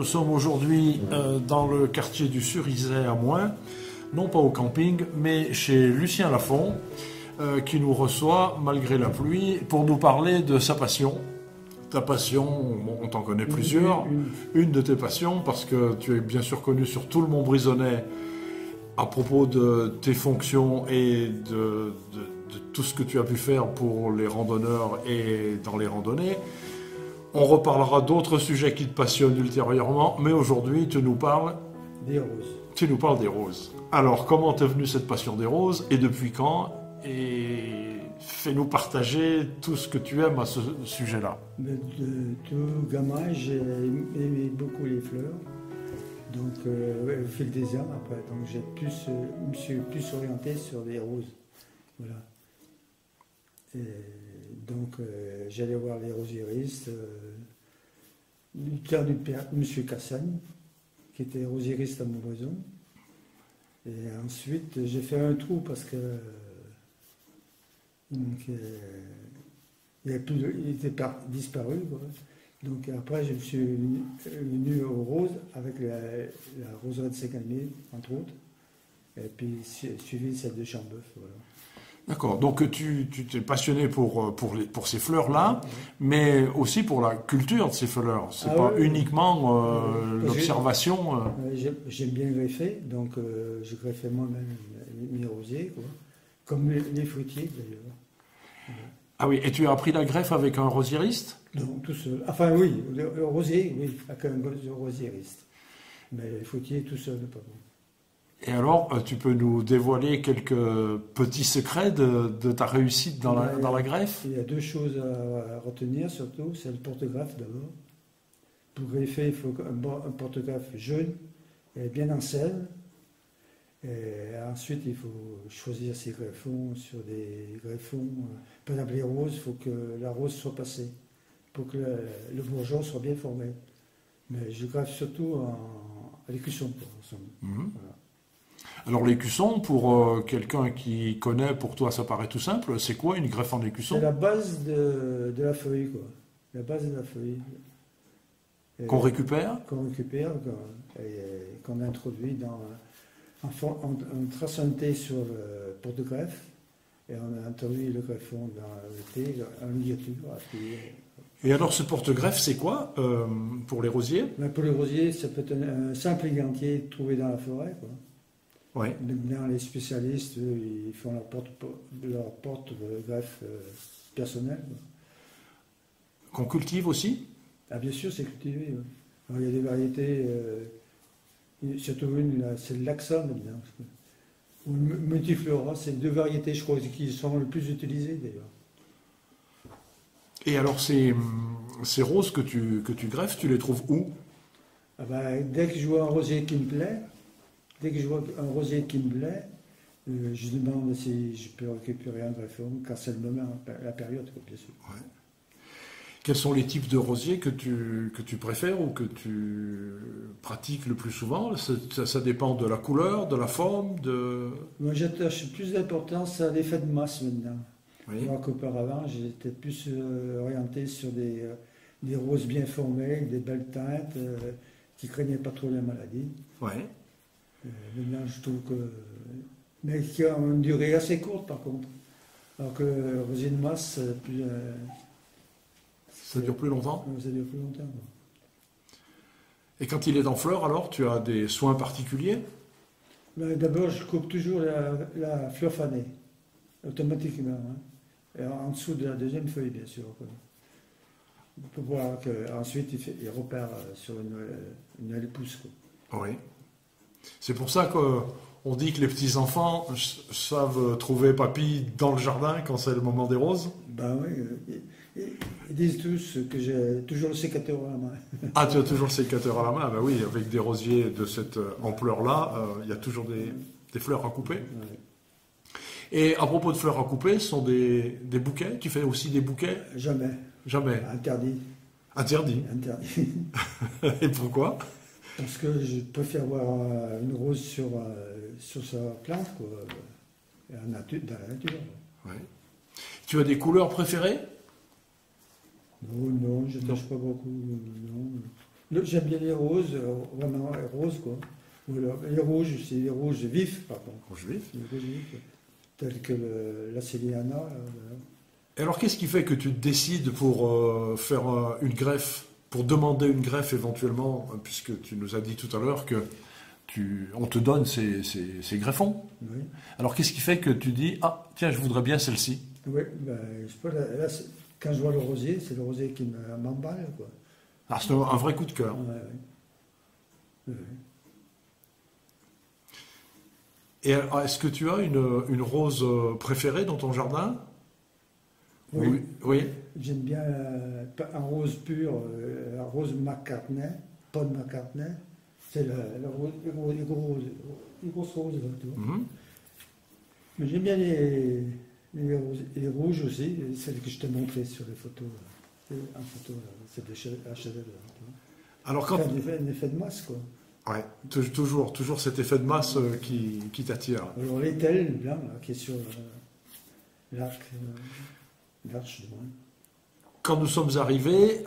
nous sommes aujourd'hui dans le quartier du Cerizay à Moin, non pas au camping, mais chez Lucien Lafont, qui nous reçoit malgré la pluie pour nous parler de sa passion. Ta passion, bon, on t'en connaît plusieurs, une de tes passions, parce que tu es bien sûr connu sur tout le Montbrisonnais à propos de tes fonctions et de tout ce que tu as pu faire pour les randonneurs et dans les randonnées. On reparlera d'autres sujets qui te passionnent ultérieurement, mais aujourd'hui, tu nous parles des roses. Tu nous parles des roses. Alors, comment t'es venue cette passion des roses et depuis quand? Et fais-nous partager tout ce que tu aimes à ce sujet-là. De tout gamin, j'ai aimé beaucoup les fleurs. Donc, au fil des ans, après, donc je me suis plus orienté sur les roses. Voilà. Et donc, j'allais voir les rosieristes du cœur du père, M. Cassagne, qui était rosieriste à Montbrison. Et ensuite, j'ai fait un trou parce que donc, il était disparu. Quoi. Donc après, je suis venu aux roses avec la roseraie de Sécalmier, entre autres. Et puis suivi celle de Chambeuf. Voilà. D'accord, donc tu t'es passionné pour ces fleurs-là, mais aussi pour la culture de ces fleurs. C'est pas uniquement l'observation. J'aime bien greffer, donc je greffais moi-même mes rosiers, quoi. Comme les fruitiers d'ailleurs. Ah oui, et tu as appris la greffe avec un rosieriste? Non, tout seul. Enfin oui, le rosier, oui, avec un rosieriste. Mais les fruitiers tout seul, pas bon. Et alors, tu peux nous dévoiler quelques petits secrets de ta réussite dans la greffe? Il y a deux choses à retenir surtout, c'est le porte-greffe d'abord. Pour greffer, il faut un porte-greffe jeune et bien en sel. Et ensuite, il faut choisir ses greffons sur des greffons. Par exemple, les roses, il faut que la rose soit passée pour que le bourgeon soit bien formé. Mais je greffe surtout à l'écusson. Voilà. Alors l'écusson, pour quelqu'un qui connaît, pour toi ça paraît tout simple, c'est quoi une greffe en écusson? C'est la base de la feuille, quoi. La base de la feuille. Qu'on récupère? Qu'on récupère, qu'on introduit en traçant sur le porte-greffe, et on a introduit le greffon dans le thé, en ligature. Et alors ce porte-greffe, c'est quoi pour les rosiers? Pour les rosiers, ça peut être un simple égantier trouvé dans la forêt, quoi. Ouais. Maintenant, les spécialistes, eux, ils font leur porte-greffe personnel. Qu'on cultive aussi? Ah, bien sûr, c'est cultivé. Ouais. Alors, il y a des variétés, surtout une, c'est le Laxa maintenant. Ou le Multiflora, c'est deux variétés, je crois, qui sont les plus utilisées d'ailleurs. Et alors, ces roses que tu greffes, tu les trouves où? Ah ben, dès que je vois un rosier qui me plaît, je demande si je peux récupérer un greffon, quand c'est le moment, la période, bien sûr. Ouais. Quels sont les types de rosiers que tu préfères ou que tu pratiques le plus souvent? Ça dépend de la couleur, de la forme, Moi, j'attache plus d'importance à l'effet de masse maintenant. Oui. Alors qu'auparavant, j'étais plus orienté sur des roses bien formées, des belles teintes, qui ne craignaient pas trop la maladie. Ouais. Maintenant, je trouve que. Mais qui a une durée assez courte, par contre. Alors que le rosier de masse, ça dure plus longtemps? Ça dure plus longtemps. Et quand il est en fleur, alors, tu as des soins particuliers? D'abord, je coupe toujours la fleur fanée, automatiquement. Hein. Et en dessous de la deuxième feuille, bien sûr. Quoi. Pour voir qu'ensuite, il repart sur une aile pousse. Quoi. Oui. C'est pour ça qu'on dit que les petits-enfants savent trouver papy dans le jardin quand c'est le moment des roses? Ben oui, ils disent tous que j'ai toujours le sécateur à la main. Ah, tu as toujours le sécateur à la main? Ben oui, avec des rosiers de cette ampleur-là, il y a toujours des fleurs à couper. Ouais. Et à propos de fleurs à couper, ce sont des bouquets? Tu fais aussi des bouquets? Jamais. Jamais? Interdit. Interdit? Interdit. Et pourquoi? Parce que je préfère voir une rose sur sa plante, quoi, dans la nature. Ouais. Tu as des couleurs préférées? Non, je ne tâche pas beaucoup. Non. J'aime bien les roses, vraiment les roses, quoi. Ou alors, les rouges, c'est les rouges vifs, par contre. Rouge vif. Les rouges vifs, tels que la Céliana. Et alors, qu'est-ce qui fait que tu te décides pour faire une greffe, pour demander une greffe éventuellement, puisque tu nous as dit tout à l'heure que on te donne ces greffons. Oui. Alors, qu'est-ce qui fait que tu dis, ah, tiens, je voudrais bien celle-ci? Oui, ben, je sais pas, là, quand je vois le rosier, c'est le rosier qui m'emballe, quoi. Ah, c'est un vrai coup de cœur. Ouais, ouais. Ouais. Et est-ce que tu as une rose préférée dans ton jardin? Oui. Oui. J'aime bien un rose pur, la rose McCartney, Paul McCartney. C'est les grosses roses, là, tu vois. Mhm. Mais j'aime bien les rouges aussi, celles que je t'ai montrées sur les photos. En photo, là, c'est de HLL. Là, Alors, quand... un effet de masse, quoi. Ouais, toujours cet effet de masse qui t'attire. Alors l'étel blanc, là, qui est sur l'arche de moins. Quand nous sommes arrivés,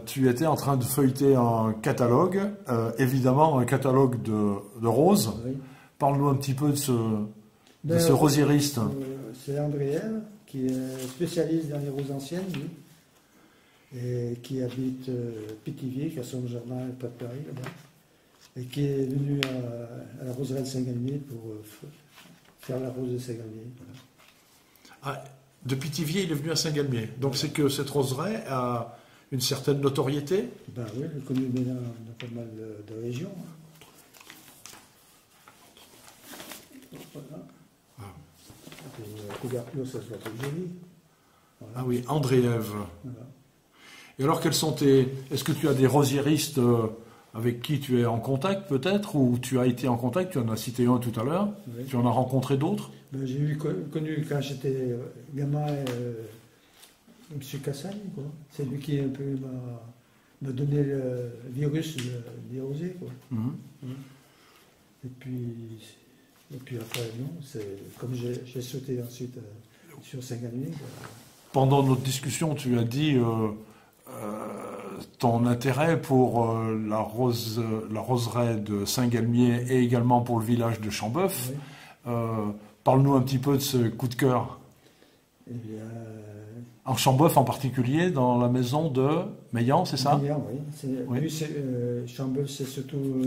tu étais en train de feuilleter un catalogue, évidemment un catalogue de roses. Oui. Parle-nous un petit peu de ce D'ailleurs, rosieriste. C'est Andréel, qui est spécialiste dans les roses anciennes, lui, et qui habite Pithiviers, qui a son jardin pas de Paris, là-bas, et qui est venu à la roseraie de Saint-Galmier pour faire la rose de Saint-Galmier. Voilà. Ah, de Pithiviers, il est venu à Saint-Galmier. Donc c'est que cette roseraie a une certaine notoriété. Ben oui, il est connu maintenant dans pas mal de régions. Voilà. Ah. Et la couverture, ça se voit très joli. Voilà. Ah oui, André-Ève. Voilà. Et alors, est-ce que tu as des rosieristes avec qui tu es en contact peut-être, ou tu as été en contact, tu en as cité un tout à l'heure, Oui. tu en as rencontré d'autres? Ben, j'ai connu quand j'étais gamin M. Cassagne, quoi. C'est lui qui un peu m'a donné le virus des rosiers, quoi. Mhm. Et puis après, non, c'est comme j'ai sauté ensuite sur Saint-Galmier. Pendant notre discussion, tu as dit ton intérêt pour la roseraie de Saint-Galmier et également pour le village de Chambeuf. Oui. Parle-nous un petit peu de ce coup de cœur. Eh bien, En Chambeuf en particulier, dans la maison de Meillan, c'est ça? Meillan, oui. Oui. Lui, Chambeuf, c'est surtout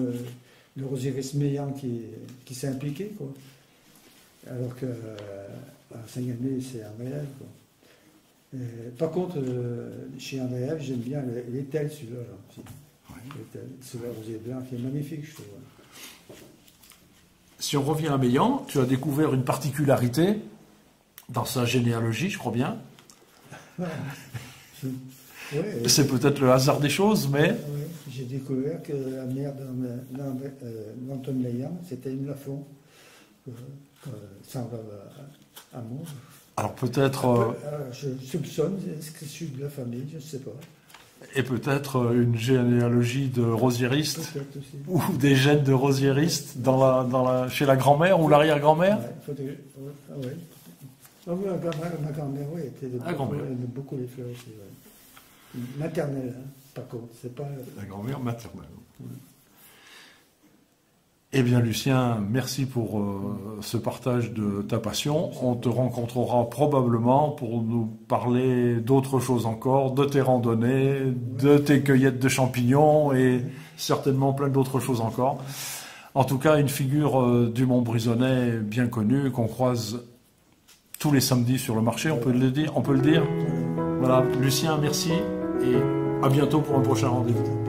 le rosieriste Meillan qui s'est impliqué, quoi. Alors que à Saint-Galmier, c'est André-Ève, quoi. Par contre, chez André-Ève, j'aime bien l'étel, celui-là. Là, aussi. Oui. C'est le rosier blanc qui est magnifique, je trouve. Si on revient à Meillan, tu as découvert une particularité dans sa généalogie, je crois bien. Ouais, C'est peut-être le hasard des choses, mais... Ouais, j'ai découvert que la mère d'Antoine Meillan, c'était une Lafont, sans amour. Alors peut-être... Je soupçonne, est-ce que je suis de la famille, je ne sais pas. Et peut-être une généalogie de rosieristes, Peut-être aussi. ou des gènes de rosieristes chez la grand-mère ou l'arrière-grand-mère. Ouais. Ah oui, ma grand-mère, oui, aimait beaucoup les fleurs aussi. Ouais. Maternelle, hein, par contre, c'est pas... La grand-mère maternelle. Ouais. Eh bien, Lucien, merci pour ce partage de ta passion. On te rencontrera probablement pour nous parler d'autres choses encore, de tes randonnées, de tes cueillettes de champignons et certainement plein d'autres choses encore. En tout cas, une figure du Montbrisonnais bien connue qu'on croise tous les samedis sur le marché, on peut le dire. Voilà, Lucien, merci et à bientôt pour un prochain rendez-vous.